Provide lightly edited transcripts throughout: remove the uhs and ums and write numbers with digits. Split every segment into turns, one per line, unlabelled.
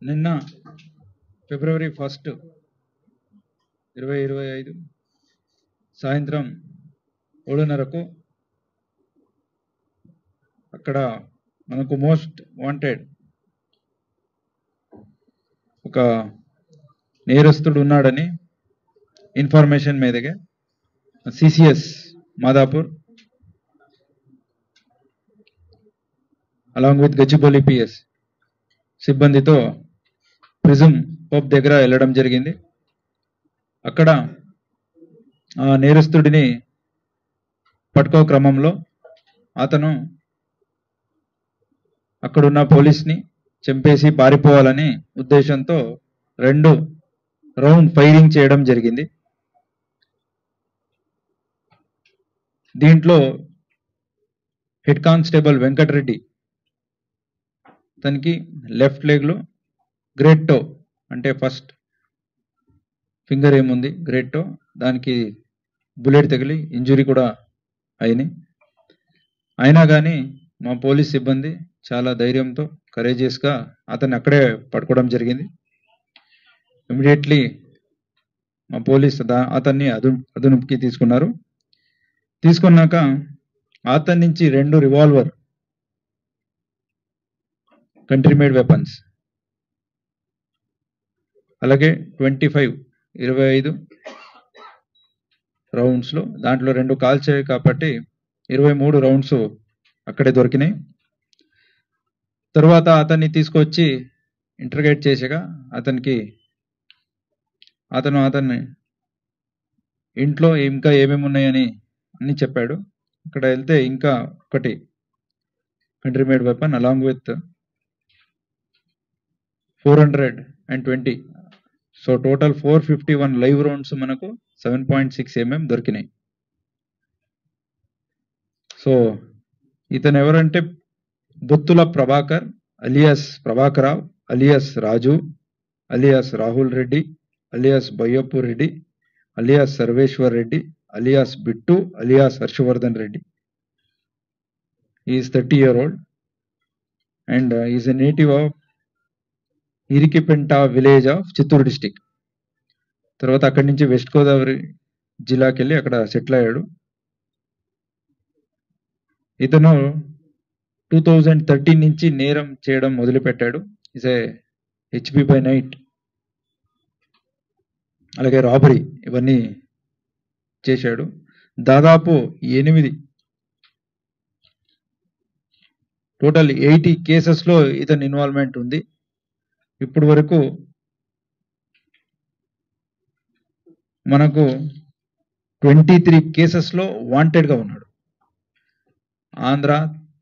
నిన్న ఫిబ్రవరి 1, 2025 సాయంత్రం 7:30కు అక్కడ మనకు మోస్ట్ వాంటెడ్ ఒక నేరస్తుడు ఉన్నాడని ఇన్ఫర్మేషన్ మీదగా CCS Madhapur along with Gachibowli PS సిబ్బందితో ప్రిజం పబ్ దగ్గర వెళ్ళడం జరిగింది. అక్కడ ఆ నేరస్తుడిని పట్టుకో క్రమంలో అతను అక్కడున్న పోలీస్ని చంపేసి పారిపోవాలని ఉద్దేశంతో 2 రౌండ్ ఫైరింగ్ చేయడం జరిగింది. దీంట్లో హెడ్ కానిస్టేబుల్ వెంకటరెడ్డి తనకి లెఫ్ట్ లెగ్లో గ్రేట్ టో అంటే ఫస్ట్ ఫింగర్ ఏముంది గ్రేట్ టో దానికి బుల్లెట్ తగిలి ఇంజురీ కూడా అయినాయి. అయినా కానీ మా పోలీస్ సిబ్బంది చాలా ధైర్యంతో కరేజియస్గా అతన్ని అక్కడే పట్టుకోవడం జరిగింది. ఇమీడియట్లీ మా పోలీస్ అతన్ని అదుపుకి తీసుకున్నారు. తీసుకున్నాక అతని నుంచి 2 రివాల్వర్ కంట్రీ మేడ్ వెపన్స్ అలాగే 25 రౌండ్స్లో దాంట్లో 2 కాల్చాయి కాబట్టి 23 రౌండ్స్ అక్కడే దొరికినాయి. తర్వాత అతన్ని తీసుకొచ్చి ఇంటర్గేట్ చేసాక అతన్ని ఇంట్లో ఇంకా ఏమేమి ఉన్నాయని అన్ని చెప్పాడు. అక్కడ వెళ్తే ఇంకా ఒకటి country made weapon along with 420 so total 451 live rounds మనకు 7.6 mm దొరికినాయి. సో ఇతను ఎవరంటే Bothula Prabhakar alias Prabhakar Rao alias Raju alias Rahul Reddy alias Bayyappu Reddy alias Sarveshwar Reddy alias Bittu alias Harshavardhan Reddy. Is 30 years old and is a native of Irikipenta village of Chittoor district. తర్వాత అక్కడి నుంచి వెస్ట్ గోదావరి జిల్లాకి వెళ్ళి అక్కడ సెటిల్ అయ్యాడు. ఇతను 2013 నుంచి నేరం చేయడం మొదలుపెట్టాడు. Is a HP by night అలాగే రాబరీ ఇవన్నీ చేశాడు. దాదాపు 8 టోటల్ 80 కేసెస్లో ఇతని ఇన్వాల్వ్మెంట్ ఉంది. ఇప్పుడు వరకు మనకు 23 కేసెస్లో వాంటెడ్గా ఉన్నాడు. ఆంధ్ర,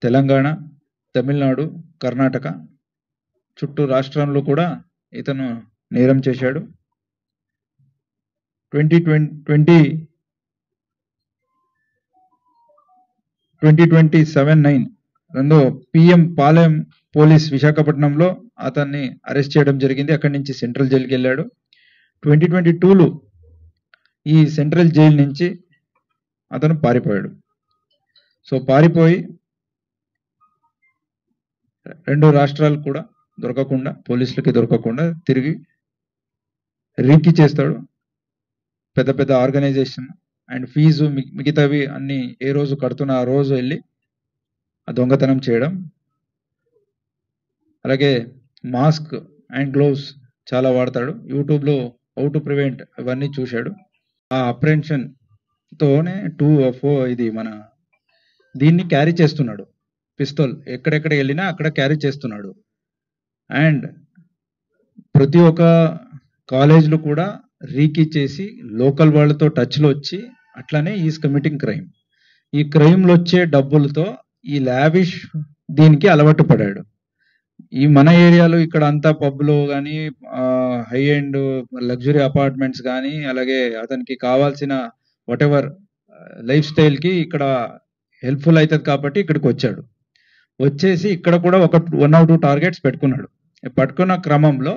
తెలంగాణ, తమిళనాడు, కర్ణాటక చుట్టూ రాష్ట్రంలో కూడా ఇతను నేరం చేశాడు. 2027/9 పిఎం పాలెం పోలీస్ విశాఖపట్నంలో అతన్ని అరెస్ట్ చేయడం జరిగింది. అక్కడి నుంచి సెంట్రల్ జైలుకి వెళ్ళాడు. 2022లో ఈ సెంట్రల్ జైలు నుంచి అతను పారిపోయాడు. సో పారిపోయి 2 రాష్ట్రాలు కూడా దొరకకుండా పోలీసులకి దొరకకుండా తిరిగి రీకి చేస్తాడు. పెద్ద పెద్ద ఆర్గనైజేషన్ అండ్ ఫీజు మిగతావి అన్ని ఏ రోజు కడుతున్న ఆ రోజు వెళ్ళి ఆ దొంగతనం చేయడం. అలాగే మాస్క్ అండ్ గ్లోవ్స్ చాలా వాడతాడు. యూట్యూబ్లో హౌ టు ప్రివెంట్ అవన్నీ చూశాడు. ఆ అప్రెన్షన్తోనే 2 ఇది మన దీన్ని క్యారీ చేస్తున్నాడు. పిస్తోల్ ఎక్కడెక్కడ వెళ్ళినా అక్కడ క్యారీ చేస్తున్నాడు. అండ్ ప్రతి ఒక్క కాలేజ్లో కూడా రీకి చేసి లోకల్ వాళ్ళతో టచ్లో వచ్చి అట్లానే ఈజ్ కమిటింగ్ క్రైమ్. ఈ క్రైమ్లో వచ్చే డబ్బులతో ఈ లావిష్ దీనికి అలవాటు పడాడు. ఈ మన ఏరియాలో ఇక్కడ అంతా పబ్లో కానీ హై అండ్ లగ్జరీ అపార్ట్మెంట్స్ కానీ అలాగే అతనికి కావాల్సిన వాటెవర్ లైఫ్ స్టైల్కి ఇక్కడ హెల్ప్ఫుల్ అవుతుంది కాబట్టి ఇక్కడికి వచ్చాడు. వచ్చేసి ఇక్కడ కూడా 1 or 2 టార్గెట్స్ పెట్టుకున్నాడు. పట్టుకున్న క్రమంలో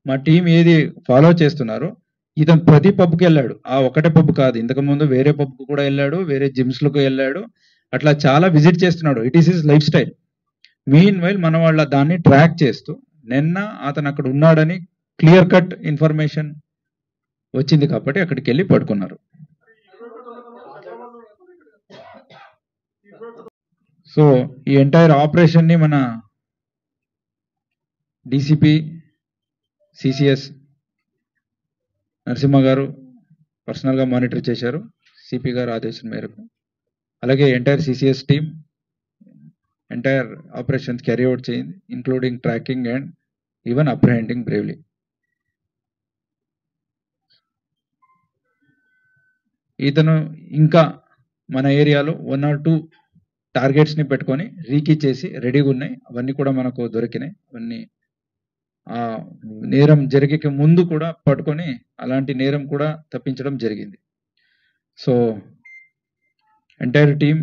మా టీం ఏది ఫాలో చేస్తున్నారో ఇతను ప్రతి పబ్కి వెళ్ళాడు. ఆ ఒకటే పబ్ కాదు, ఇంతకుముందు వేరే పబ్కు కూడా వెళ్ళాడు, వేరే జిమ్స్లకు వెళ్ళాడు, అట్లా చాలా విజిట్ చేస్తున్నాడు. It is his life style. Mean while మన వాళ్ళ దాన్ని ట్రాక్ చేస్తూ నిన్న అతను అక్కడ ఉన్నాడని క్లియర్ కట్ ఇన్ఫర్మేషన్ వచ్చింది కాబట్టి అక్కడికి వెళ్ళి పట్టుకున్నారు. సో ఈ ఎంటైర్ ఆపరేషన్ ని మన డీసీపీ సిసిఎస్ నరసింహ గారు పర్సనల్గా మానిటర్ చేశారు సిపి గారు ఆదేశం మేరకు. అలాగే entire CCS team entire operations carry out చేయింది, including tracking and even apprehending bravely. ఇతను ఇంకా మన ఏరియాలో 1 or 2 టార్గెట్స్ని పెట్టుకొని రీకీ చేసి రెడీగా ఉన్నాయి. అవన్నీ కూడా మనకు దొరికినాయి. అవన్నీ నేరం జరిగే ముందు కూడా పట్టుకొని అలాంటి నేరం కూడా తప్పించడం జరిగింది. So entire team,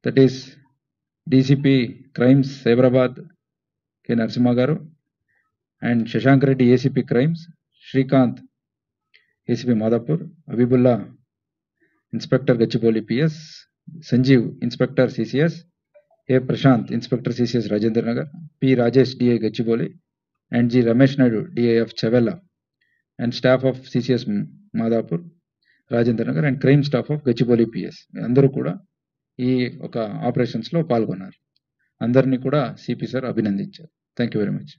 that is DCP crimes Cyberabad K Narasimha garu and Shashank Reddy ACP crimes, Srikanth ACP Madhapur, Habibullah inspector Gachibowli PS, Sanjeev inspector CCS, A Prashanth inspector CCS Rajendra Nagar, P Rajesh DI Gachibowli and G Ramesh Naidu DIF Chevella and staff of CCS Madhapur Rajendra Nagar and crime staff of Gachibowli PS అందరూ కూడా ఈ ఒక ఆపరేషన్స్లో పాల్గొన్నారు. అందరినీ కూడా CP sir అభినందించారు. Thank you very much.